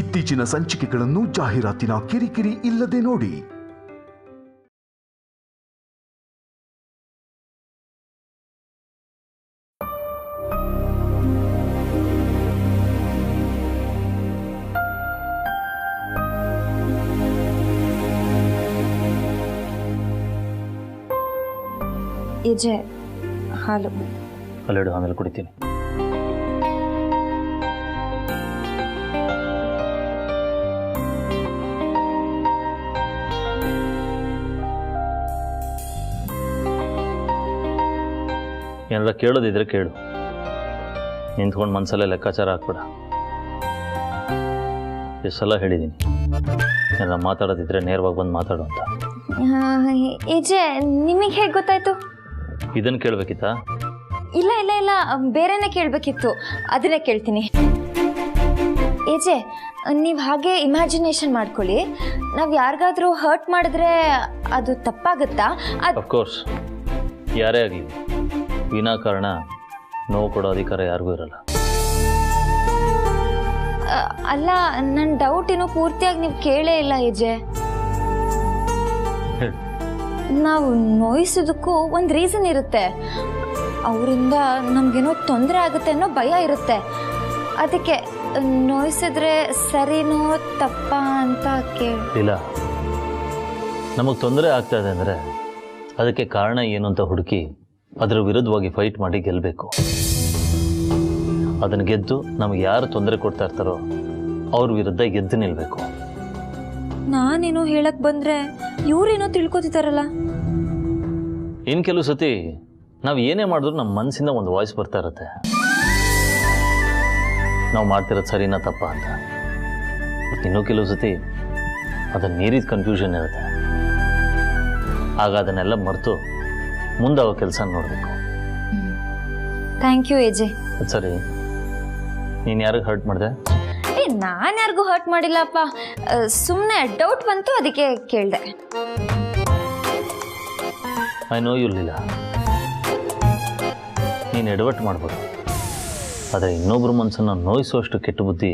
ಇತ್ತೀಚಿನ ಸಂಚಿಕೆಗಳನ್ನು ಜಾಹೀರಾತಿನ ಕಿರಿಕಿರಿ ಇಲ್ಲದೆ ನೋಡಿ. ಈಜೆ ಹಾಲು ಅಲ್ಲೆರಡು ಆಮೇಲೆ ಕುಡಿತೀನಿ. ಏನಾರ ಕೇಳೋದಿದ್ರೆ ಕೇಳು, ನಿಂತ್ಕೊಂಡು ಮನಸ್ಸಲ್ಲೇ ಲೆಕ್ಕಾಚಾರ ಹಾಕ್ಬೇಡ. ಎಷ್ಟು ಸಲ ಹೇಳಿದ್ದೀನಿ, ಏನಾರ ಮಾತಾಡೋದಿದ್ರೆ ನೇರವಾಗಿ ಬಂದು ಮಾತಾಡು ಅಂತ. ಈಜೆ ನಿಮಗೆ ಹೇಗೆ ಗೊತ್ತಾಯ್ತು? ಇದನ್ನು ಕೇಳಬೇಕಿತ್ತಾ? ಇಲ್ಲ ಇಲ್ಲ ಇಲ್ಲ, ಬೇರೆನೇ ಕೇಳಬೇಕಿತ್ತು, ಅದನ್ನೇ ಕೇಳ್ತೀನಿ. ಈಜೆ ನೀವು ಹಾಗೆ ಇಮ್ಯಾಜಿನೇಷನ್ ಮಾಡ್ಕೊಳ್ಳಿ, ನಾವು ಯಾರಿಗಾದ್ರೂ ಹರ್ಟ್ ಮಾಡಿದ್ರೆ ಅದು ತಪ್ಪಾಗುತ್ತಾ? ಅಫ್ಕೋರ್ಸ್, ಯಾರೇ ಆಗಲಿ ವಿನಾಕಾರಣ ನೋವು ಕೊಡೋ ಅಧಿಕಾರ ಯಾರಿಗೂ ಇರಲ್ಲ. ಅಲ್ಲ, ನನ್ನ ಡೌಟ್ ಇನ್ನೂ ಪೂರ್ತಿಯಾಗಿ ನೀವು ಕೇಳೇ ಇಲ್ಲ ಈಜೆ. ನಾವು ನೋಯಿಸೋದಕ್ಕೂ ಒಂದು ರೀಸನ್ ಇರುತ್ತೆ, ಅವರಿಂದ ನಮಗೇನೋ ತೊಂದರೆ ಆಗುತ್ತೆ ಅನ್ನೋ ಭಯ ಇರುತ್ತೆ. ಅದಕ್ಕೆ ನೋಯಿಸಿದ್ರೆ ಸರಿನೋ ತಪ್ಪ ಅಂತ ಇಲ್ಲ, ನಮಗೆ ತೊಂದರೆ ಆಗ್ತಾ ಇದೆ ಅಂದರೆ ಅದಕ್ಕೆ ಕಾರಣ ಏನು ಅಂತ ಹುಡುಕಿ ಅದರ ವಿರುದ್ಧವಾಗಿ ಫೈಟ್ ಮಾಡಿ ಗೆಲ್ಲಬೇಕು. ಅದನ್ನು ಗೆದ್ದು ನಮಗೆ ಯಾರು ತೊಂದರೆ ಕೊಡ್ತಾ ಇರ್ತಾರೋ ಅವ್ರ ವಿರುದ್ಧ ಗೆದ್ದು ನಿಲ್ಲಬೇಕು. ನಾನೇನೋ ಹೇಳಕ್ ಬಂದ್ರೆ ಇವ್ರೇನೋ ತಿಳ್ಕೊತಿದ್ದಾರಲ್ಲ. ಇನ್ನು ಕೆಲವು ಸತಿ ನಾವು ಏನೇ ಮಾಡಿದ್ರು ನಮ್ಮ ಮನಸ್ಸಿಂದ ಒಂದು ವಾಯ್ಸ್ ಬರ್ತಾ ಇರುತ್ತೆ, ನಾವು ಮಾಡ್ತಿರೋದು ಸರಿನಾ ತಪ್ಪ ಅಂತ. ಇನ್ನೂ ಕೆಲವು ಸತಿ ಅದನ್ನು ಮೀರಿದ ಕನ್ಫ್ಯೂಷನ್ ಇರುತ್ತೆ. ಆಗ ಅದನ್ನೆಲ್ಲ ಮರೆತು ಮುಂದೆ ಅವ ಕೆಲಸ ನೋಡಬೇಕು. ಥ್ಯಾಂಕ್ ಯು ಏಜೆ. ಸರಿ, ನೀನು ಯಾರಿಗೆ ಹರ್ಟ್ ಮಾಡಿದೆ? ನಾನು ಯಾರಿಗೂ ಹರ್ಟ್ ಮಾಡಿಲ್ಲಪ್ಪ, ಸುಮ್ಮನೆ ಡೌಟ್ ಬಂತು ಅದಕ್ಕೆ ಕೇಳಿದೆ. ಐ ನೋ ಯು ಲೀಲಾ, ನೀನು ಎಡವಟ್ಟು ಮಾಡ್ಬೋದು, ಆದರೆ ಇನ್ನೊಬ್ಬರ ಮನಸ್ಸನ್ನು ನೋಯಿಸುವಷ್ಟು ಕೆಟ್ಟ ಬುದ್ಧಿ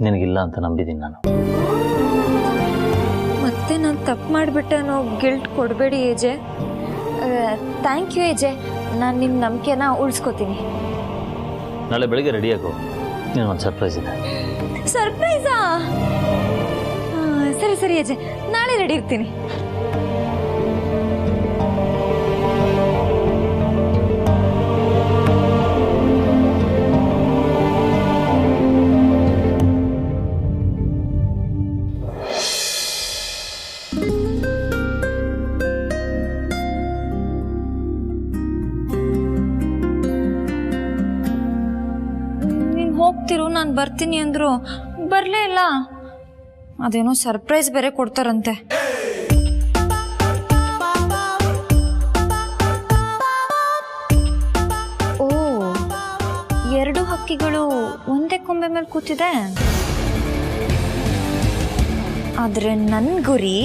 ನಿನಗಿಲ್ಲ ಅಂತ ನಂಬಿದ್ದೀನಿ ನಾನು. ಮತ್ತೆ ನಾನು ತಪ್ಪು ಮಾಡಿಬಿಟ್ಟೆ ಅನ್ನೋ ಗಿಲ್ಟ್ ಕೊಡಬೇಡಿ ಏಜೆ. ಥ್ಯಾಂಕ್ ಯು ಏಜೆ, ನಾನು ನಿಮ್ಮ ನಂಬಿಕೆನ ಉಳಿಸ್ಕೋತೀನಿ. ನಾಳೆ ಬೆಳಗ್ಗೆ ರೆಡಿಯಾಗು, ನಿನಗೊಂದು ಸರ್ಪ್ರೈಸ್ ಇದೆ. ಸರ್ಪ್ರೈಸಾ? ಸರಿ ಸರಿ ಅಜ್ಜಿ, ನಾಳೆ ರೆಡಿ ಇರ್ತೀನಿ. ನೀನು ಹೋಗ್ತಿರು, ನಾನು ಬರ್ತೀನಿ ಅಂದ್ರು ಬರಲೇ ಇಲ್ಲ. ಅದೇನೋ ಸರ್ಪ್ರೈಸ್ ಬೇರೆ ಕೊಡ್ತಾರಂತೆ. ಓ, 2 ಹಕ್ಕಿಗಳು ಒಂದೇ ಕೊಂಬೆ ಮೇಲೆ ಕೂತಿದೆ. ಆದ್ರೆ ನನ್ನ ಗುರಿ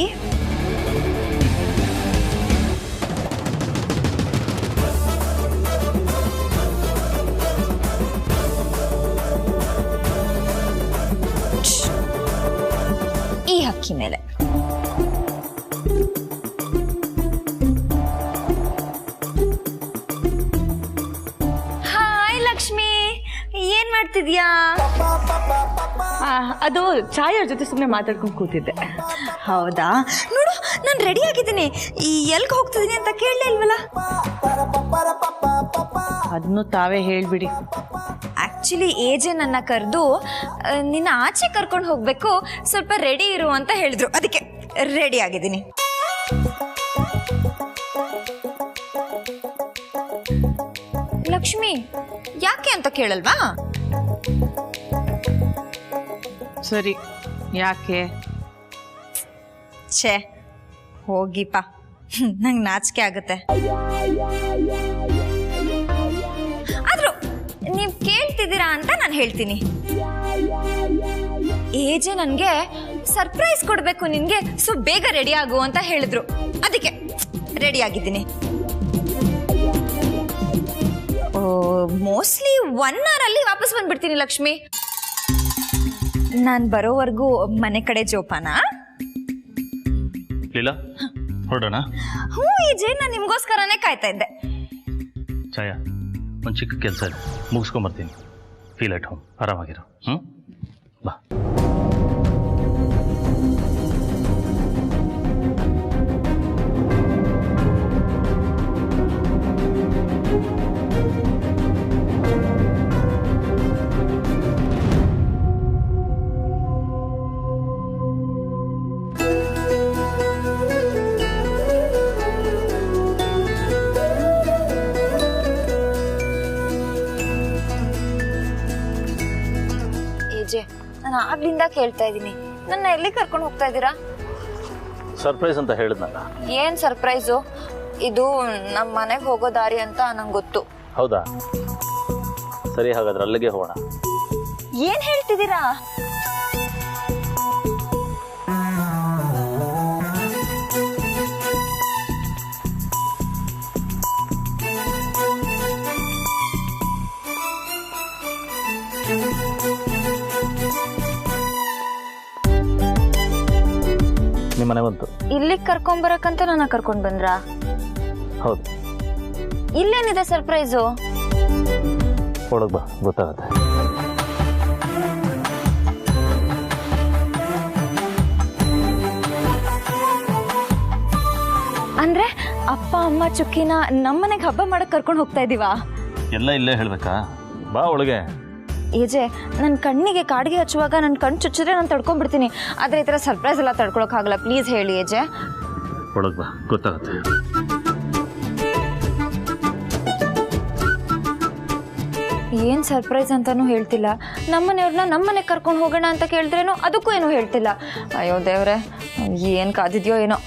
ಈ ಹಕ್ಕಿ ಮೇಲೆ. ಹಾಯ್ ಲಕ್ಷ್ಮಿ, ಏನ್ ಮಾಡ್ತಿದ್ಯಾ? ಅದು ಛಾಯವ್ರ ಜೊತೆ ಸುಮ್ಮನೆ ಮಾತಾಡ್ಕೊಂಡು ಕೂತಿದ್ದೆ. ಹೌದಾ? ನೋಡು, ನಾನು ರೆಡಿ ಆಗಿದ್ದೀನಿ. ಎಲ್ಗೆ ಹೋಗ್ತಿದ್ದೀನಿ ಅಂತ ಕೇಳಲೇ ಇಲ್ವಲ್ಲ? ಅದನ್ನು ತಾವೇ ಹೇಳ್ಬಿಡಿ. ಆಕ್ಚುಲಿ ಏಜೆ ನನ್ನ ಕರೆದು ನಿನ್ನ ಆಚೆ ಕರ್ಕೊಂಡು ಹೋಗ್ಬೇಕು, ಸ್ವಲ್ಪ ರೆಡಿ ಇರು ಅಂತ ಹೇಳಿದ್ರು. ಅದಕ್ಕೆ ರೆಡಿ ಆಗಿದ್ದೀನಿ. ಲಕ್ಷ್ಮಿ, ಯಾಕೆ ಅಂತ ಕೇಳಲ್ವಾ? ಸರಿ, ಯಾಕೆ? ಛೇ, ಹೋಗಿಪ್ಪ, ನಂಗೆ ನಾಚಿಕೆ ಆಗುತ್ತೆ. ಆದ್ರೂ ನೀವು ಕೇಳ್ತಿದ್ದೀರಾ ಅಂತ ನಾನು ಹೇಳ್ತೀನಿ. ಏಜೆ ನನಗೆ ಸರ್ಪ್ರೈಸ್ ಕೊಡಬೇಕು ನಿನಗೆ, ಸೊ ಬೇಗ ರೆಡಿ ಆಗು ಅಂತ ಹೇಳಿದ್ರು. ಅದಕ್ಕೆ ರೆಡಿ ಆಗಿದ್ದೀನಿ. ಮೋಸ್ಟ್ಲಿ 1 hour ಅಲ್ಲಿ ವಾಪಸ್ ಬಂದ್ಬಿಡ್ತೀನಿ ಲಕ್ಷ್ಮಿ. ನಾನು ಬರೋವರೆಗೂ ಮನೆ ಕಡೆ ಜೋಪಾನ. ಲೀಲಾ ಹೊರಡೋಣ. ಹ್ಞೂ ಈಜೆ, ನಾನು ನಿಮಗೋಸ್ಕರನೇ ಕಾಯ್ತಾ ಇದ್ದೆ. ಛಾಯ, ಒಂದು ಚಿಕ್ಕ ಕೆಲಸ ಇದೆ, ಮುಗಿಸ್ಕೊಂಬರ್ತೀನಿ. ಫೀಲ್ ಅಟ್ ಹೋಮ್, ಆರಾಮಾಗಿರೋ. ಬಾ. ನಾನು ಆಗ್ಲಿಂದ ಕೇಳ್ತಾ ಇದ್ದೀನಿ, ನನ್ನ ಎಲ್ಲಿ ಕರ್ಕೊಂಡು ಹೋಗ್ತಾ ಇದ್ದೀರಾ? ಸರ್ಪ್ರೈಸ್ ಅಂತ ಹೇಳಿದ್ನಲ್ಲ. ಏನ್ ಸರ್ಪ್ರೈಸು? ಇದು ನಮ್ಮ ಮನೆಗೆ ಹೋಗೋ ದಾರಿ ಅಂತ ನಂಗೆ ಗೊತ್ತು. ಹೌದಾ? ಸರಿ, ಹಾಗಾದ್ರೆ ಅಲ್ಲಿಗೆ ಹೋಗೋಣ. ಏನ್ ಹೇಳ್ತಿದ್ದೀರಾ? ನಿಮ್ಮನೆ ಬಂತು. ಇಲ್ಲಿಗೆ ಕರ್ಕೊಂಬರಕ್ಕಂತ ನನ್ನ ಕರ್ಕೊಂಡ್ ಬಂದ್ರಾ? ಹೌದು. ಇಲ್ಲೇನಿದೆ ಸರ್ಪ್ರೈಸು? ಒಳಗೆ ಬಾ, ಗೊತ್ತಾಗುತ್ತೆ. ಅಂದ್ರೆ ಅಪ್ಪ ಅಮ್ಮ ಚುಕ್ಕಿನ ನಮ್ಮನೆಗೆ ಹಬ್ಬ ಮಾಡಕ್ ಕರ್ಕೊಂಡು ಹೋಗ್ತಾ ಇದೀವಾ? ಎಲ್ಲ ಇಲ್ಲೇ ಹೇಳ್ಬೇಕಾ? ಬಾ ಒಳಗೆ. ಏಜೆ, ನನ್ನ ಕಣ್ಣಿಗೆ ಕಾಡಿಗೆ ಹಚ್ಚುವಾಗ ನನ್ನ ಕಣ್ಣು ಚುಚ್ಚಿದ್ರೆ ನಾನು ತಡ್ಕೊಂಡ್ಬಿಡ್ತೀನಿ. ಆದರೆ ಈ ಥರ ಸರ್ಪ್ರೈಸ್ ಎಲ್ಲ ತಡ್ಕೊಳಕ್ಕಾಗಲ್ಲ. ಪ್ಲೀಸ್ ಹೇಳಿ ಏಜೆ. ಒಳಗೆ ಬಾ, ಗೊತ್ತಾಗುತ್ತೆ. ಏನು ಸರ್ಪ್ರೈಸ್ ಅಂತಾನೂ ಹೇಳ್ತಿಲ್ಲ. ನಮ್ಮನೆಯವ್ರನ್ನ ನಮ್ಮನೆಗೆ ಕರ್ಕೊಂಡು ಹೋಗೋಣ ಅಂತ ಕೇಳಿದ್ರೇನೋ ಅದಕ್ಕೂ ಏನೂ ಹೇಳ್ತಿಲ್ಲ. ಅಯ್ಯೋ ದೇವ್ರೆ, ಏನು ಕಾದಿದ್ಯೋ ಏನೋ.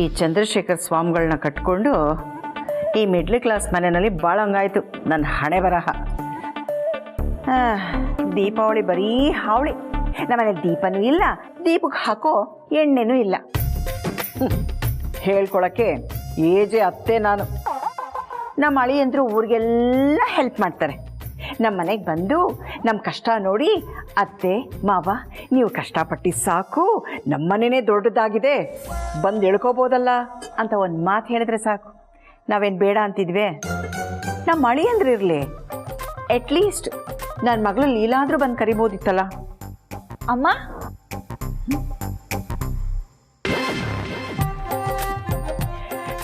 ಈ ಚಂದ್ರಶೇಖರ್ ಸ್ವಾಮಿಗಳನ್ನ ಕಟ್ಕೊಂಡು ಈ ಮಿಡ್ಲ್ ಕ್ಲಾಸ್ ಮನೆಯಲ್ಲಿ ಭಾಳ ಹಂಗಾಯ್ತು ನನ್ನ ಹಣೆ ಬರಹ. ದೀಪಾವಳಿ ಬರೀ ಹಾವಳಿ. ನಮ್ಮನೆ ದೀಪನೂ ಇಲ್ಲ, ದೀಪಕ್ಕೆ ಹಾಕೋ ಎಣ್ಣೆನೂ ಇಲ್ಲ. ಹೇಳ್ಕೊಳಕ್ಕೆ ಏಜೆ ಅತ್ತೆ ನಾನು. ನಮ್ಮ ಅಳಿಯಂದ್ರು ಊರಿಗೆಲ್ಲ ಹೆಲ್ಪ್ ಮಾಡ್ತಾರೆ. ನಮ್ಮ ಮನೆಗೆ ಬಂದು ನಮ್ಮ ಕಷ್ಟ ನೋಡಿ, ಅತ್ತೆ ಮಾವ ನೀವು ಕಷ್ಟಪಟ್ಟು ಸಾಕು, ನಮ್ಮನೇನೇ ದೊಡ್ಡದಾಗಿದೆ, ಬಂದು ಎಳ್ಕೋಬೋದಲ್ಲ ಅಂತ ಒಂದು ಮಾತು ಹೇಳಿದ್ರೆ ಸಾಕು. ನಾವೇನು ಬೇಡ ಅಂತಿದ್ವಿ? ನಮ್ಮ ಅಳಿಯಂದ್ರಿರಲಿ, ಅಟ್ಲೀಸ್ಟ್ ನನ್ನ ಮಗಳು ಲೀಲಾದ್ರೂ ಬಂದು ಕರಿಬೋದಿತ್ತಲ್ಲ. ಅಮ್ಮ,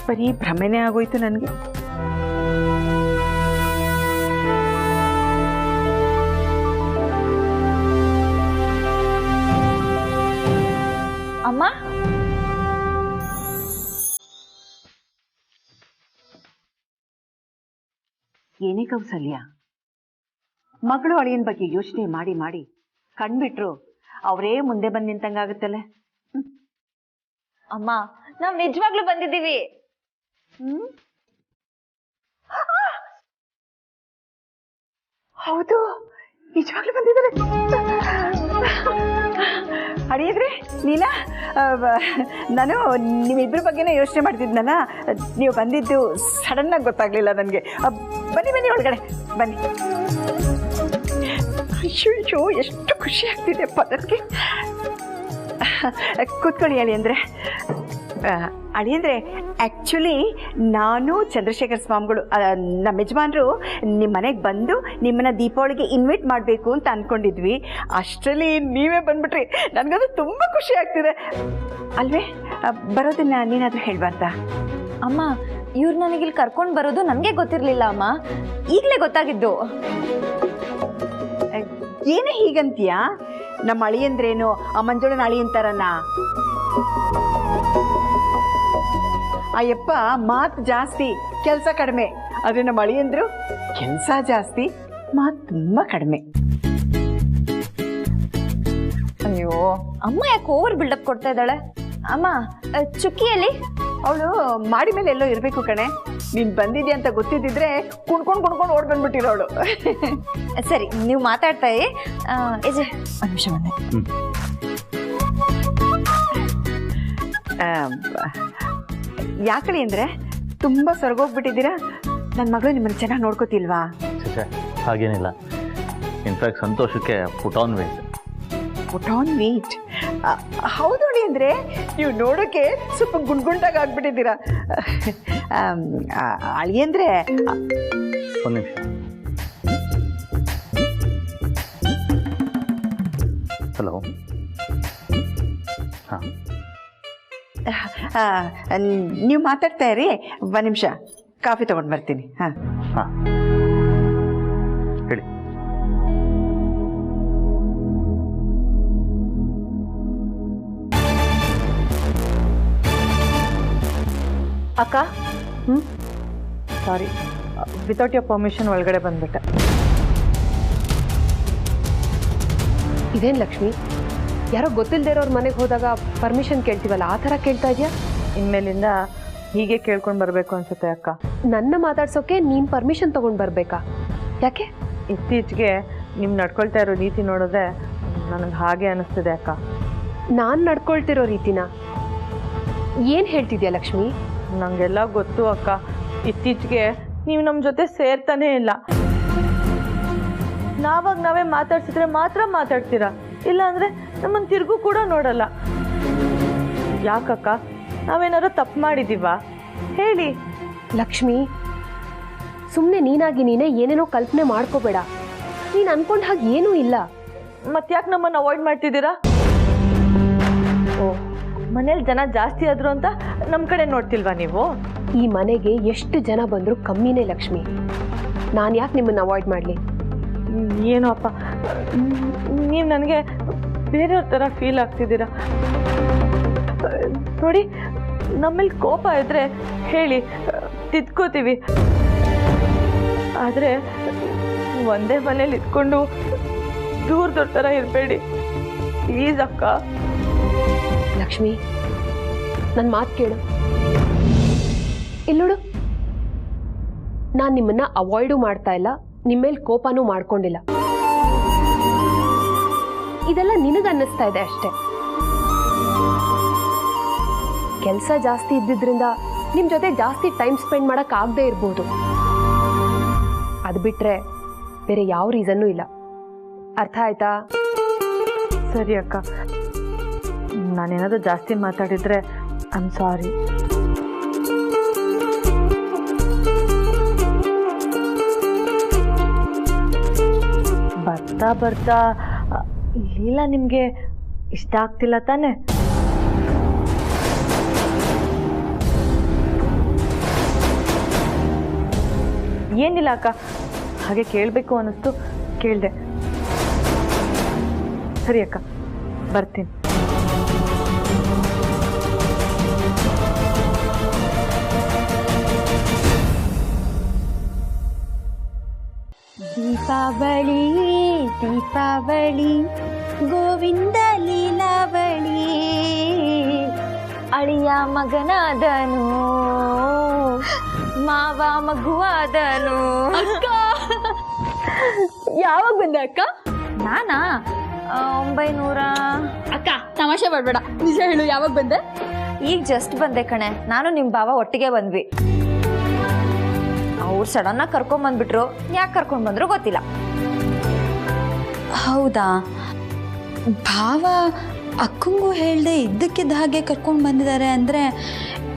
ಬರೀ ಭ್ರಮೆನೇ ಆಗೋಯ್ತು ನನಗೆ. ಅಮ್ಮ, ಏನೇ ಕೌಸಲ್ಯ, ಮಗಳು ಅಳಿಯನ ಬಗ್ಗೆ ಯೋಚನೆ ಮಾಡಿ ಮಾಡಿ ಕಣ್ಬಿಟ್ರು ಅವರೇ ಮುಂದೆ ಬಂದು ನಿಂತಂಗಾಗುತ್ತಲ್ಲ. ಅಮ್ಮ, ನಾವು ನಿಜವಾಗ್ಲೂ ಬಂದಿದ್ದೀವಿ. ಹೌದು, ನಿಜವಾಗ್ಲೂ ಬಂದಿದ್ದಾರೆ. ಅಳಿಯದ್ರೆ ನೀನಾ? ನಾನು ನಿಮ್ಮಿಬ್ಬರ ಬಗ್ಗೆನೇ ಯೋಚನೆ ಮಾಡ್ತಿದ್ನಲ್ಲ, ನೀವು ಬಂದಿದ್ದು ಸಡನ್ನಾಗಿ ಗೊತ್ತಾಗ್ಲಿಲ್ಲ ನನಗೆ. ಬನ್ನಿ ಬನ್ನಿ ಒಳಗಡೆ ಬನ್ನಿ. ಅಯ್ಯೋ ಎಷ್ಟು ಖುಷಿ ಆಗ್ತಿದೆ ಪದಕ್ಕೆ. ಕೂತ್ಕೊಳ್ಳಿ ಅಳಿಯಂದ್ರೆ. ಅಳಿಯಂದ್ರೆ ಆ್ಯಕ್ಚುಲಿ ನಾನು ಚಂದ್ರಶೇಖರ್ ಸ್ವಾಮಿಗಳು ನಮ್ಮ ಯಜಮಾನರು ನಿಮ್ಮ ಮನೆಗೆ ಬಂದು ನಿಮ್ಮನ್ನ ದೀಪಾವಳಿಗೆ ಇನ್ವೈಟ್ ಮಾಡಬೇಕು ಅಂತ ಅಂದ್ಕೊಂಡಿದ್ವಿ. ಅಷ್ಟರಲ್ಲಿ ನೀವೇ ಬಂದ್ಬಿಟ್ರಿ. ನನಗದು ತುಂಬ ಖುಷಿ ಆಗ್ತಿದೆ ಅಲ್ವೇ? ಬರೋದನ್ನ ನೀನಾದರೂ ಹೇಳ್ಬಾರ್ದಾ? ಅಮ್ಮ, ಇವ್ರು ನನಗಿಲ್ಲಿ ಕರ್ಕೊಂಡು ಬರೋದು ನನಗೆ ಗೊತ್ತಿರಲಿಲ್ಲ ಅಮ್ಮ, ಈಗಲೇ ಗೊತ್ತಾಗಿದ್ದು. ಏನೇ ಹೀಗಂತೀಯ? ನಮ್ಮ ಅಳಿಯಂದ್ರೇನು ಆ ಮಂಜುಳನ ಅಳಿಯಂತಾರನ್ನ? ಅಯ್ಯಪ್ಪ ಮಾತು ಜಾಸ್ತಿ, ಕೆಲಸ ಕಡಿಮೆ. ಆದರೆ ನಮ್ಮ ಅಳಿಯಂದ್ರು ಕೆಲಸ ಜಾಸ್ತಿ, ಮಾತು ತುಂಬ ಕಡಿಮೆ. ಅಯ್ಯೋ ಅಮ್ಮ, ಯಾಕೆ ಓವರ್ ಬಿಲ್ಡಪ್ ಕೊಡ್ತಾ ಇದ್ದಾಳೆ? ಅಮ್ಮ, ಚುಕ್ಕಿಯಲ್ಲಿ ಅವಳು ಮಾಡಿ ಮೇಲೆ ಎಲ್ಲೋ ಇರಬೇಕು ಕಣೆ. ನೀನು ಬಂದಿದ್ಯಾ ಅಂತ ಗೊತ್ತಿದ್ದಿದ್ರೆ ಕುಣ್ಕೊಂಡು ಓಡ್ ಬಂದ್ಬಿಟ್ಟಿರೋಳು. ಸರಿ, ನೀವು ಮಾತಾಡ್ತಾ ಇರಿ. ಏಜೆ, ಒಂದು ನಿಮಿಷ ಬಂದೆ. ಯಾಕಳಿ ಅಂದರೆ ತುಂಬ ಸೊರಗೋಗ್ಬಿಟ್ಟಿದ್ದೀರಾ? ನನ್ನ ಮಗಳು ನಿಮ್ಮನ್ನು ಚೆನ್ನಾಗಿ ನೋಡ್ಕೋತಿಲ್ವಾ? ಹಾಗೇನಿಲ್ಲ, ಇನ್ಫ್ಯಾಕ್ಟ್ ಸಂತೋಷಕ್ಕೆ put on wait. Put on wait? ಹೌದು ನೋಡಿ, ಅಂದರೆ ನೀವು ನೋಡೋಕ್ಕೆ ಸ್ವಲ್ಪ ಗುಂಡ್ಗುಂಡಾಗಿ ಆಗ್ಬಿಟ್ಟಿದ್ದೀರಾ. ಅಳಿಯಂದ್ರೆ ಒಂದು ನಿಮಿಷ. ಹಲೋ. ಹಾಂ, ನೀವು ಮಾತಾಡ್ತಾ ಇರಿ, ಒಂದು ನಿಮಿಷ ಕಾಫಿ ತೊಗೊಂಡು ಬರ್ತೀನಿ. ಹಾಂ ಹಾಂ, ಹೇಳಿ. ಅಕ್ಕ, ಸಾರಿ, ವಿತೌಟ್ ಯೋರ್ ಪರ್ಮಿಷನ್ ಒಳಗಡೆ ಬಂದ್ಬಿಟ್ಟೆ. ಇದೇನು ಲಕ್ಷ್ಮಿ, ಯಾರೋ ಗೊತ್ತಿಲ್ಲದೆ ಇರೋರು ಮನೆಗೆ ಹೋದಾಗ ಪರ್ಮಿಷನ್ ಕೇಳ್ತೀವಲ್ಲ, ಆ ಥರ ಕೇಳ್ತಾ ಇದೆಯಾ? ಇನ್ಮೇಲಿಂದ ಹೀಗೆ ಕೇಳ್ಕೊಂಡು ಬರಬೇಕು ಅನ್ಸುತ್ತೆ ಅಕ್ಕ. ನನ್ನ ಮಾತಾಡ್ಸೋಕೆ ನೀನು ಪರ್ಮಿಷನ್ ತೊಗೊಂಡು ಬರಬೇಕಾ? ಯಾಕೆ? ಇತ್ತೀಚೆಗೆ ನೀವು ನಡ್ಕೊಳ್ತಾ ಇರೋ ರೀತಿ ನೋಡಿದ್ರೆ ನನಗೆ ಹಾಗೆ ಅನ್ನಿಸ್ತಿದೆ ಅಕ್ಕ. ನಾನು ನಡ್ಕೊಳ್ತಿರೋ ರೀತಿನ ಏನು ಹೇಳ್ತಿದ್ಯಾ ಲಕ್ಷ್ಮಿ? ನನಗೆಲ್ಲ ಗೊತ್ತು ಅಕ್ಕ. ಇತ್ತೀಚೆಗೆ ನೀವು ನಮ್ಮ ಜೊತೆ ಸೇರ್ತಾನೇ ಇಲ್ಲ. ನಾವೇ ಮಾತಾಡ್ಸಿದ್ರೆ ಮಾತ್ರ ಮಾತಾಡ್ತೀರಾ, ಇಲ್ಲಾಂದರೆ ನಮ್ಮನ್ನು ತಿರುಗು ಕೂಡ ನೋಡಲ್ಲ. ಯಾಕಕ್ಕ? ನಾವೇನಾದ್ರು ತಪ್ಪು ಮಾಡಿದ್ದೀವಾ? ಹೇಳಿ. ಲಕ್ಷ್ಮಿ, ಸುಮ್ಮನೆ ನೀನಾಗಿ ನೀನೇ ಏನೇನೋ ಕಲ್ಪನೆ ಮಾಡ್ಕೋಬೇಡ. ನೀನು ಅನ್ಕೊಂಡ ಹಾಗೆ ಏನೂ ಇಲ್ಲ. ಮತ್ತ್ಯಾಕೆ ನಮ್ಮನ್ನು ಅವಾಯ್ಡ್ ಮಾಡ್ತಿದ್ದೀರಾ? ಓ, ಮನೇಲಿ ಜನ ಜಾಸ್ತಿ ಆದರು ಅಂತ ನಮ್ಮ ಕಡೆ ನೋಡ್ತಿಲ್ವಾ ನೀವು? ಈ ಮನೆಗೆ ಎಷ್ಟು ಜನ ಬಂದರೂ ಕಮ್ಮಿನೇ ಲಕ್ಷ್ಮಿ. ನಾನು ಯಾಕೆ ನಿಮ್ಮನ್ನು ಅವಾಯ್ಡ್ ಮಾಡಲಿ? ಏನೋ ಅಪ್ಪ, ನೀವು ನನಗೆ ಬೇರೆಯವ್ರ ಥರ ಫೀಲ್ ಆಗ್ತಿದ್ದೀರಾ. ನೋಡಿ, ನಮ್ಮಲ್ಲಿ ಕೋಪ ಇದ್ದರೆ ಹೇಳಿ, ತಿದ್ಕೋತೀವಿ. ಆದರೆ ಒಂದೇ ಮನೇಲಿ ಇದ್ಕೊಂಡು ದೂರದವ್ರ ಥರ ಇರಬೇಡಿ ಪ್ಲೀಸ್ ಅಕ್ಕ. ಲಕ್ಷ್ಮಿ, ನನ್ನ ಮಾತು ಕೇಳು. ಇಲ್ಲೋಡು, ನಾನು ನಿಮ್ಮನ್ನು ಅವಾಯ್ಡು ಮಾಡ್ತಾ ಇಲ್ಲ, ನಿಮ್ಮ ಮೇಲೆ ಕೋಪನೂ ಮಾಡ್ಕೊಂಡಿಲ್ಲ. ಇದೆಲ್ಲ ನಿನಗನ್ನಿಸ್ತಾ ಇದೆ ಅಷ್ಟೆ. ಕೆಲಸ ಜಾಸ್ತಿ ಇದ್ದಿದ್ರಿಂದ ನಿಮ್ಮ ಜೊತೆ ಜಾಸ್ತಿ ಟೈಮ್ ಸ್ಪೆಂಡ್ ಮಾಡೋಕ್ಕಾಗದೇ ಇರ್ಬೋದು. ಅದು ಬಿಟ್ಟರೆ ಬೇರೆ ಯಾವ ರೀಸನ್ನೂ ಇಲ್ಲ. ಅರ್ಥ ಆಯ್ತಾ? ಸರಿ ಅಕ್ಕ, ನಾನೇನಾದರೂ ಜಾಸ್ತಿ ಮಾತಾಡಿದರೆ ಐ ಆಮ್ ಸಾರಿ. ಬರ್ತಾ ಬರ್ತಾ ಲೀಲಾ ನಿಮಗೆ ಇಷ್ಟ ಆಗ್ತಿಲ್ಲ ತಾನೆ? ಏನಿಲ್ಲ ಅಕ್ಕ, ಹಾಗೆ ಕೇಳಬೇಕು ಅನ್ನಿಸ್ತು, ಕೇಳಿದೆ. ಸರಿ ಅಕ್ಕ, ಬರ್ತೀನಿ. ದೀಪಾವಳಿ ದೀಪಾವಳಿ ಗೋವಿಂದ ಲೀಲಾವಳಿ, ಅಳಿಯ ಮಗನಾದನು ಮಾವ ಮಗುವಾದನು. ಯಾವಾಗ ಬಂದೆ ಅಕ್ಕ? ನಾನಾ 900. ಅಕ್ಕ ತಮಾಷೆ ಮಾಡಬೇಡ, ನಿಜ ಹೇಳು, ಯಾವಾಗ ಬಂದೆ? ಈಗ ಜಸ್ಟ್ ಬಂದೆ ಕಣೆ. ನಾನು ನಿಮ್ಮ ಬಾವ ಒಟ್ಟಿಗೆ ಬಂದ್ವಿ. ಅವ್ರು ಸಡನ್ನಾಗಿ ಕರ್ಕೊಂಬಂದ್ಬಿಟ್ರು. ಯಾಕೆ ಕರ್ಕೊಂಡ್ಬಂದ್ರು ಗೊತ್ತಿಲ್ಲ. ಹೌದಾ? ಭಾವ ಅಕ್ಕಂಗೂ ಹೇಳ್ದೆ ಇದ್ದಕ್ಕಿದ್ದ ಹಾಗೆ ಕರ್ಕೊಂಡು ಬಂದಿದ್ದಾರೆ ಅಂದರೆ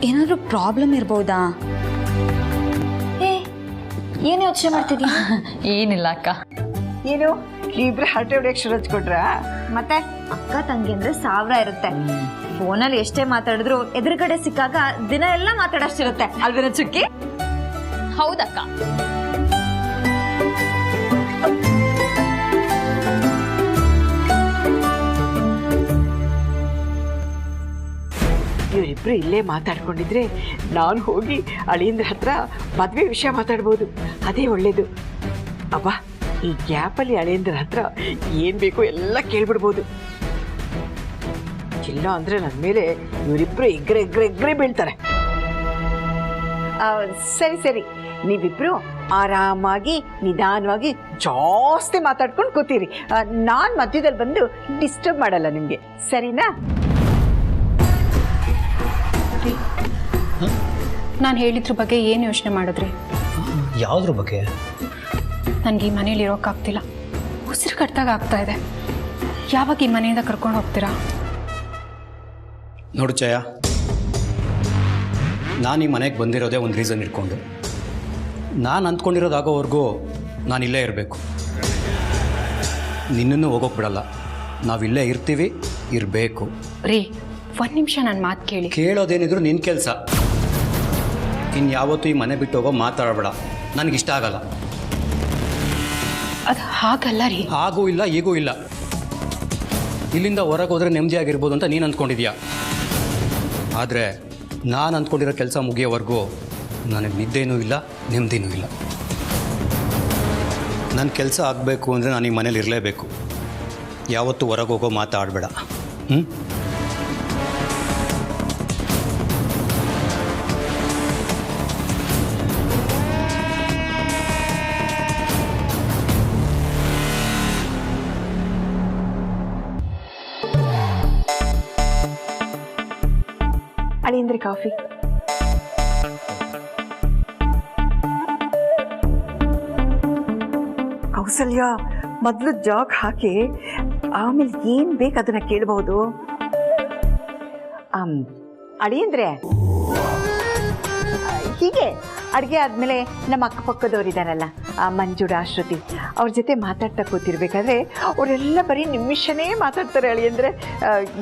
ಏನಾದರೂ ಪ್ರಾಬ್ಲಮ್ ಇರ್ಬೋದಾ? ಏನು ಯೋಚನೆ ಮಾಡ್ತಿದ್ದೀಯ? ಏನಿಲ್ಲ ಅಕ್ಕ. ಏನು ಇಬ್ರು ಹರಟೆ ಹೊಡೆಯಕ್ಕೆ ಶುರು ಹಚ್ಕೊಟ್ರಾ? ಮತ್ತೆ ಅಕ್ಕ ತಂಗಿ ಅಂದ್ರೆ 1000 ಇರುತ್ತೆ. ಫೋನಲ್ಲಿ ಎಷ್ಟೇ ಮಾತಾಡಿದ್ರು ಎದುರುಗಡೆ ಸಿಕ್ಕಾಗ ದಿನ ಎಲ್ಲ ಮಾತಾಡೋಷ್ಟಿರುತ್ತೆ ಅಲ್ವೇನ ಚುಕ್ಕಿ? ಹೌದಕ್ಕ. ಇವರಿಬ್ರು ಇಲ್ಲೇ ಮಾತಾಡ್ಕೊಂಡಿದ್ರೆ ನಾನು ಹೋಗಿ ಅಳಿಯಂದ್ರ ಹತ್ರ ಮದುವೆ ವಿಷಯ ಮಾತಾಡ್ಬೋದು. ಅದೇ ಒಳ್ಳೇದು. ಅಬ್ಬ, ಈ ಗ್ಯಾಪಲ್ಲಿ ಅಳಿಯಂದ್ರ ಹತ್ರ ಏನು ಬೇಕೋ ಎಲ್ಲ ಕೇಳ್ಬಿಡ್ಬೋದು. ಇಲ್ಲ ಅಂದರೆ ನನ್ನ ಮೇಲೆ ಇವರಿಬ್ರು ಎಗ್ರೆ ಬೀಳ್ತಾರೆ. ಸರಿ ಸರಿ, ನೀವಿಬ್ರು ಆರಾಮಾಗಿ ನಿಧಾನವಾಗಿ ಜಾಸ್ತಿ ಮಾತಾಡ್ಕೊಂಡು ಕೂತೀರಿ. ನಾನು ಮಧ್ಯದಲ್ಲಿ ಬಂದು ಡಿಸ್ಟರ್ಬ್ ಮಾಡಲ್ಲ ನಿಮಗೆ, ಸರಿನಾ? ನಾನು ಹೇಳಿದ್ರ ಬಗ್ಗೆ ಏನು ಯೋಚನೆ ಮಾಡಿದ್ರಿ? ಯಾವುದ್ರ ಬಗ್ಗೆ? ನನಗೆ ಈ ಮನೇಲಿ ಇರೋಕ್ಕಾಗ್ತಿಲ್ಲ. ಉಸಿರು ಕಟ್ಟಾಗ ಆಗ್ತಾ ಇದೆ. ಯಾವಾಗ ಈ ಮನೆಯಿಂದ ಕರ್ಕೊಂಡು ಹೋಗ್ತೀರಾ? ನೋಡು ಜಯ, ನಾನು ಈ ಮನೆಗೆ ಬಂದಿರೋದೇ ಒಂದು ರೀಸನ್ ಇಟ್ಕೊಂಡು. ನಾನು ಅಂದ್ಕೊಂಡಿರೋದಾಗೋವರೆಗೂ ನಾನು ಇಲ್ಲೇ ಇರಬೇಕು. ನಿನ್ನನ್ನು ಹೋಗೋಕೆ ಬಿಡಲ್ಲ. ನಾವಿಲ್ಲೇ ಇರ್ತೀವಿ, ಇರಬೇಕು. ರೀ, ಒಂದು ನಿಮಿಷ ನನ್ನ ಮಾತು ಕೇಳಿ. ಕೇಳೋದೇನಿದ್ರು ನಿನ್ನ ಕೆಲಸ. ಇನ್ಯಾವತ್ತೂ ಈ ಮನೆ ಬಿಟ್ಟು ಹೋಗೋ ಮಾತಾಡಬೇಡ, ನನಗಿಷ್ಟ ಆಗಲ್ಲ. ಅದು ಹಾಗಲ್ಲ ರೀ. ಹಾಗೂ ಇಲ್ಲ, ಈಗೂ ಇಲ್ಲ. ಇಲ್ಲಿಂದ ಹೊರಗೆ ಹೋದರೆ ನೆಮ್ಮದಿಯಾಗಿರ್ಬೋದು ಅಂತ ನೀನು ಅಂದ್ಕೊಂಡಿದ್ಯಾ. ಆದರೆ ನಾನು ಅಂದ್ಕೊಂಡಿರೋ ಕೆಲಸ ಮುಗಿಯೋವರೆಗೂ ನನಗೆ ನಿದ್ದೆನೂ ಇಲ್ಲ, ನೆಮ್ಮದಿನೂ ಇಲ್ಲ. ನನ್ನ ಕೆಲಸ ಆಗಬೇಕು ಅಂದರೆ ನಾನು ಈ ಮನೇಲಿ ಇರಲೇಬೇಕು. ಯಾವತ್ತೂ ಹೊರಗೆ ಹೋಗೋ ಮಾತಾಡಬೇಡ. ಅಳಿಯಂದ್ರೆ ಕಾಫಿ. ಕೌಸಲ್ಯ, ಮೊದಲು ಜಾಗ್ ಹಾಕಿ ಆಮೇಲೆ ಏನು ಬೇಕು ಅದನ್ನು ಕೇಳಬಹುದು. ಅಳಿಯಂದ್ರೆ ಹೀಗೆ ಅಡುಗೆ ಆದಮೇಲೆ ನಮ್ಮ ಅಕ್ಕಪಕ್ಕದವರಿದ್ದಾರಲ್ಲ, ಮಂಜುಡ, ಶ್ರುತಿ, ಅವ್ರ ಜೊತೆ ಮಾತಾಡ್ತಾ ಕೂತಿರ್ಬೇಕಾದ್ರೆ ಅವರೆಲ್ಲ ಬರೀ ನಿಮಿಷನೇ ಮಾತಾಡ್ತಾರೆ. ಅಳಿಯಂದ್ರೆ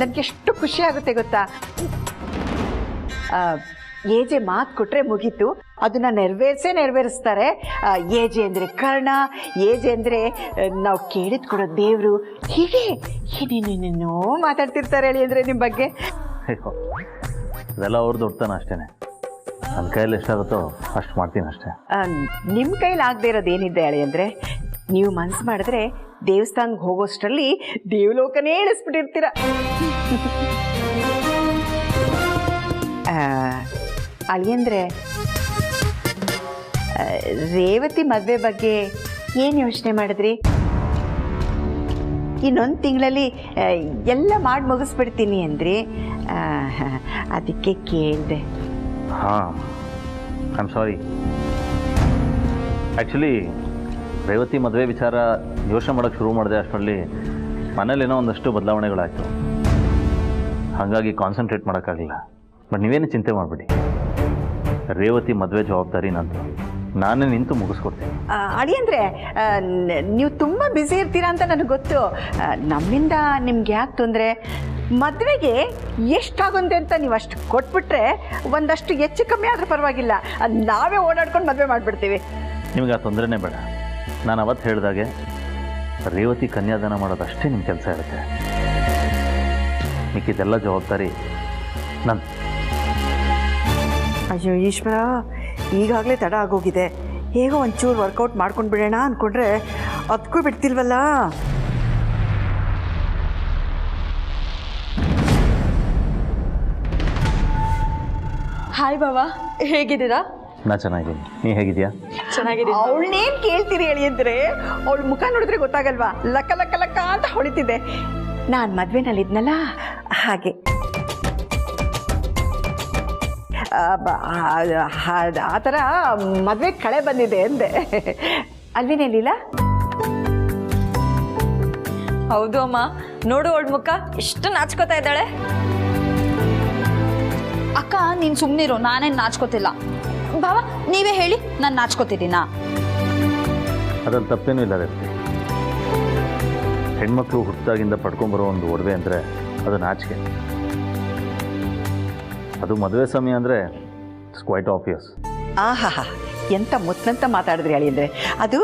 ನನಗೆ ಎಷ್ಟು ಖುಷಿ ಆಗುತ್ತೆ ಗೊತ್ತಾ. ಏಜೆ ಮಾತು ಕೊಟ್ಟರೆ ಮುಗೀತು, ಅದನ್ನು ನೆರವೇರಿಸ್ತಾರೆ. ಏಜೆ ಅಂದರೆ ಕರ್ಣ, ಏಜೆ ಅಂದರೆ ನಾವು ಕೇಳಿದ್ ಕೊಡೋ ದೇವರು, ಹೀಗೆ ಏನೇನೇನೇನೋ ಮಾತಾಡ್ತಿರ್ತಾರೆ. ಹೇಳಿ ಅಂದರೆ ನಿಮ್ಮ ಬಗ್ಗೆ ಅದೆಲ್ಲ ಅವ್ರದ್ದು ದೊಡ್ಡತನ ಅಷ್ಟೇ. ನನ್ನ ಕೈಯಲ್ಲಿ ಎಷ್ಟಾಗುತ್ತೋ ಅಷ್ಟು ಮಾಡ್ತೀನಿ ಅಷ್ಟೇ. ನಿಮ್ಮ ಕೈಲಿ ಆಗದೆ ಇರೋದು ಏನಿದೆ ಹೇಳಿ ಅಂದರೆ, ನೀವು ಮನಸ್ಸು ಮಾಡಿದ್ರೆ ದೇವಸ್ಥಾನಕ್ಕೆ ಹೋಗೋಷ್ಟರಲ್ಲಿ ದೇವಲೋಕನೇ ಇಳಿಸ್ಬಿಟ್ಟಿರ್ತೀರ. ಅಳಿಯಂದ್ರೆ ರೇವತಿ ಮದುವೆ ಬಗ್ಗೆ ಏನು ಯೋಚನೆ ಮಾಡಿದ್ರಿ? ಇನ್ನೊಂದು ತಿಂಗಳಲ್ಲಿ ಎಲ್ಲ ಮಾಡಿ ಮುಗಿಸ್ಬಿಡ್ತೀನಿ ಅಂದ್ರಿ, ಅದಕ್ಕೆ ಕೇಳಿದೆ. ಹಾಂ, I am sorry. Actually Revathi ಮದುವೆ ವಿಚಾರ ಯೋಚನೆ ಮಾಡೋಕ್ಕೆ ಶುರು ಮಾಡಿದೆ ಅಷ್ಟರಲ್ಲಿ ಮನೇಲೇನೋ ಒಂದಷ್ಟು ಬದಲಾವಣೆಗಳಾಯಿತು. ಹಾಗಾಗಿ ಕಾನ್ಸಂಟ್ರೇಟ್ ಮಾಡೋಕ್ಕಾಗಲಿಲ್ಲ. ಬಟ್ ನೀವೇನು ಚಿಂತೆ ಮಾಡಿಬಿಡಿ, ರೇವತಿ ಮದುವೆ ಜವಾಬ್ದಾರಿ ನಂದು, ನಾನೇ ನಿಂತು ಮುಗಿಸ್ಕೊಡ್ತೀನಿ. ಅಳಿಯಂದ್ರೆ ನೀವು ತುಂಬ ಬ್ಯುಸಿ ಇರ್ತೀರಾ ಅಂತ ನನಗೆ ಗೊತ್ತು. ನಮ್ಮಿಂದ ನಿಮ್ಗೆ ಯಾಕೆ ತೊಂದರೆ? ಮದುವೆಗೆ ಎಷ್ಟಾಗುತ್ತೆ ಅಂತ ನೀವು ಅಷ್ಟು ಕೊಟ್ಬಿಟ್ರೆ ಒಂದಷ್ಟು ಹೆಚ್ಚು ಕಮ್ಮಿ ಆದರೂ ಪರವಾಗಿಲ್ಲ, ನಾವೇ ಓಡಾಡ್ಕೊಂಡು ಮದುವೆ ಮಾಡಿಬಿಡ್ತೀವಿ. ನಿಮಗೆ ಆ ತೊಂದರೆನೇ ಬೇಡ. ನಾನು ಅವತ್ತು ಹೇಳಿದಾಗೆ ರೇವತಿ ಕನ್ಯಾದಾನ ಮಾಡೋದಷ್ಟೇ ನಿಮ್ಮ ಕೆಲಸ ಇರುತ್ತೆ. ಮಿಕ್ಕಿದೆಲ್ಲ ಜವಾಬ್ದಾರಿ ನನ್ನ. ಅಯ್ಯೋ ಈಶ್ವರ, ಈಗಾಗಲೇ ತಡ ಆಗೋಗಿದೆ. ಹೇಗೋ ಒಂಚೂರು ವರ್ಕೌಟ್ ಮಾಡ್ಕೊಂಡು ಬಿಡೋಣ ಅಂದ್ಕೊಂಡ್ರೆ ಅದಕ್ಕೂ ಬಿಡ್ತಿಲ್ವಲ್ಲ. ಹಾಯ್ ಬಾವಾ, ಹೇಗಿದ್ದೀರಾ? ನಾ ಚೆನ್ನಾಗಿದ್ದೀನಿ, ನೀ ಹೇಗಿದೆಯಾ? ಚೆನ್ನಾಗಿದ್ದೀನಿ. ಅವಳನ್ನೇನು ಕೇಳ್ತೀರಿ ಹೇಳಿ ಅಂದರೆ, ಅವಳ ಮುಖ ನೋಡಿದ್ರೆ ಗೊತ್ತಾಗಲ್ವಾ, ಲಕ್ಕ ಲಕ್ಕ ಲಕ್ಕ ಅಂತ ಹೊಳಿತಿದ್ದೆ. ನಾನು ಮದುವೆನಲ್ಲಿದ್ನಲ್ಲ ಹಾಗೆ. ಆ ಥರ ಮದುವೆ ಕಳೆ ಬಂದಿದೆ ಅಂದೆ. ಅಲ್ವೇನೇಲಿಲ್ಲ? ಹೌದು ಅಮ್ಮ, ನೋಡು ಅವಳ ಮುಖ ಎಷ್ಟು ನಾಚ್ಕೋತಾ ಇದ್ದಾಳೆ. ಅಕ್ಕ ನೀನು ಸುಮ್ಮನಿರು, ನಾನೇನು ನಾಚ್ಕೋತಿಲ್ಲ. ಬಾವ ನೀವೇ ಹೇಳಿ, ನಾನು ನಾಚ್ಕೋತಿದ್ದೀನಾ? ಅದ್ರಲ್ಲಿ ತಪ್ಪೇನೂ ಇಲ್ಲ ರೇವತಿ. ಹೆಣ್ಮಕ್ಳು ಹುಟ್ಟಿದಾಗಿಂದ ಪಡ್ಕೊಂಬರೋ ಒಂದು ಒಡವೆ ಅಂದರೆ ಅದು ನಾಚಿಕೆ. ಅದು ಮದುವೆ ಸಮಯ ಅಂದರೆ ಇಟ್ಸ್ ಕ್ವೈಟ್ ಆಬ್ವಿಯಸ್. ಆಹಾ, ಎಂತ ಮುತ್ತಂತ ಮಾತಾಡಿದ್ರಿ ಹೇಳಿ ಅಂದರೆ ಅದು.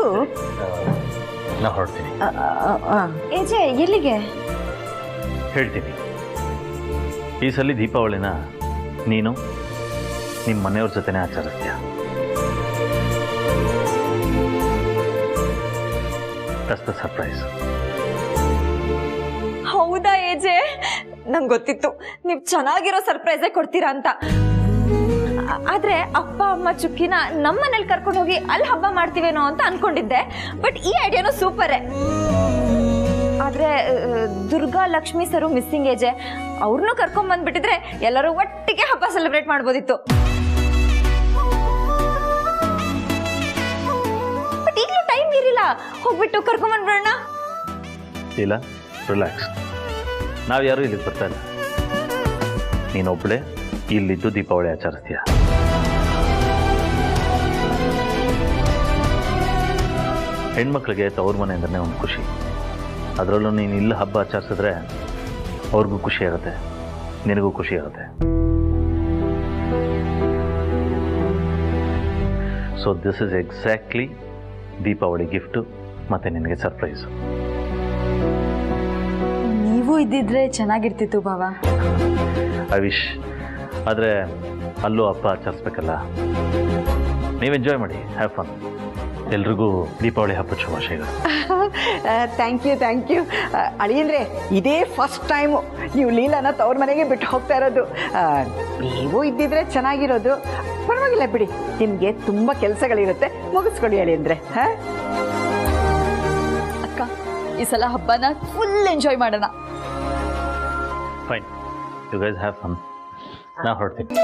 ನಾ ಹೊರಡ್ತೀನಿ. ಏಜೆ ಎಲ್ಲಿಗೆ? ಹೇಳ್ತೀನಿ. ಈ ಸಲ ದೀಪಾವಳಿನ ನೀನು ನಿಮ್ಮ ಮನೆಯವ್ರ ಜೊತೆನೇ ಆಚರಿಸ್ತೀಯ. That's the surprise. ಹೌದಾ ಏಜೆ? ನಂಗೆ ಗೊತ್ತಿತ್ತು ನೀವು ಚೆನ್ನಾಗಿರೋ ಸರ್ಪ್ರೈಸೇ ಕೊಡ್ತೀರಾ ಅಂತ. ಆದ್ರೆ ಅಪ್ಪ ಅಮ್ಮ ಚುಕ್ಕಿನ ನಮ್ಮ ಮನೇಲಿ ಕರ್ಕೊಂಡು ಹೋಗಿ ಅಲ್ಲಿ ಹಬ್ಬ ಮಾಡ್ತೀವೇನೋ ಅಂತ ಅನ್ಕೊಂಡಿದ್ದೆ. ಬಟ್ ಈ ಐಡಿಯಾನು ಸೂಪರೇ. ಆದ್ರೆ ದುರ್ಗಾ ಲಕ್ಷ್ಮಿ ಸರು ಮಿಸ್ಸಿಂಗ್ ಏಜೆ, ಅವ್ರನ್ನೂ ಕರ್ಕೊಂಡ್ ಬಂದ್ಬಿಟ್ಟಿದ್ರೆ ಎಲ್ಲರೂ ಒಟ್ಟಿಗೆ ಹಬ್ಬ ಸೆಲೆಬ್ರೇಟ್ ಮಾಡ್ಬೋದಿತ್ತು. ಬಟ್ ಈಗಲೂ ಟೈಮ್ ಇರಿಲ್ಲ. ಹೋಗ್ಬಿಟ್ಟು ಕರ್ಕೊಂಬಂದ್ಬಿಡೋಣ. ಇಲ್ಲ, ರಿಲ್ಯಾಕ್ಸ್. ನಾವು ಯಾರೂ ಇಲ್ಲಿಗೆ ಬರ್ತಾ ಇಲ್ಲ. ನೀನೊಬ್ಬಳೇ ಇಲ್ಲಿದ್ದು ದೀಪಾವಳಿ ಆಚರಿಸ್ತೀಯ. ಹೆಣ್ಮಕ್ಳಿಗೆ ತವ್ರ ಮನೆ ಅಂದ್ರೆ ಒಂದು ಖುಷಿ. ಅದರಲ್ಲೂ ನೀನು ಇಲ್ಲಿ ಹಬ್ಬ ಆಚರಿಸಿದ್ರೆ ಅವ್ರಿಗೂ ಖುಷಿ ಆಗುತ್ತೆ, ನಿನಗೂ ಖುಷಿ ಆಗುತ್ತೆ. So this is exactly Deepavali gift ಮತ್ತು ನಿನಗೆ ಸರ್ಪ್ರೈಸು. ನೀವು ಇದ್ದಿದ್ರೆ ಚೆನ್ನಾಗಿರ್ತಿತ್ತು ಭಾವ. I wish. ಆದರೆ ಅಲ್ಲೂ ಹಬ್ಬ ಆಚರಿಸ್ಬೇಕಲ್ಲ. ನೀವು ಎಂಜಾಯ್ ಮಾಡಿ, ಹ್ಯಾವ್ ಫನ್. ಎಲ್ರಿಗೂ ದೀಪಾವಳಿ ಹಬ್ಬದ ಶುಭಾಶಯಗಳು. ಥ್ಯಾಂಕ್ ಯು ಅಳಿಯಂದ್ರೆ ಇದೇ ಫಸ್ಟ್ ಟೈಮು ನೀವು ಲೀಲಾನ ತವ್ರ ಮನೆಗೆ ಬಿಟ್ಟು ಹೋಗ್ತಾ ಇರೋದು. ನೀವು ಇದ್ದಿದ್ರೆ ಚೆನ್ನಾಗಿರೋದು. ಪರವಾಗಿಲ್ಲ ಬಿಡಿ, ನಿಮಗೆ ತುಂಬ ಕೆಲಸಗಳಿರುತ್ತೆ, ಮುಗಿಸ್ಕೊಡಿ ಅಳಿಯಂದ್ರೆ. ಹಾಂ ಅಕ್ಕ, ಈ ಸಲ ಹಬ್ಬನ ಫುಲ್ ಎಂಜಾಯ್ ಮಾಡೋಣ. Fine, you guys have fun. ನಾ ಹೊರಡ್ತೀನಿ.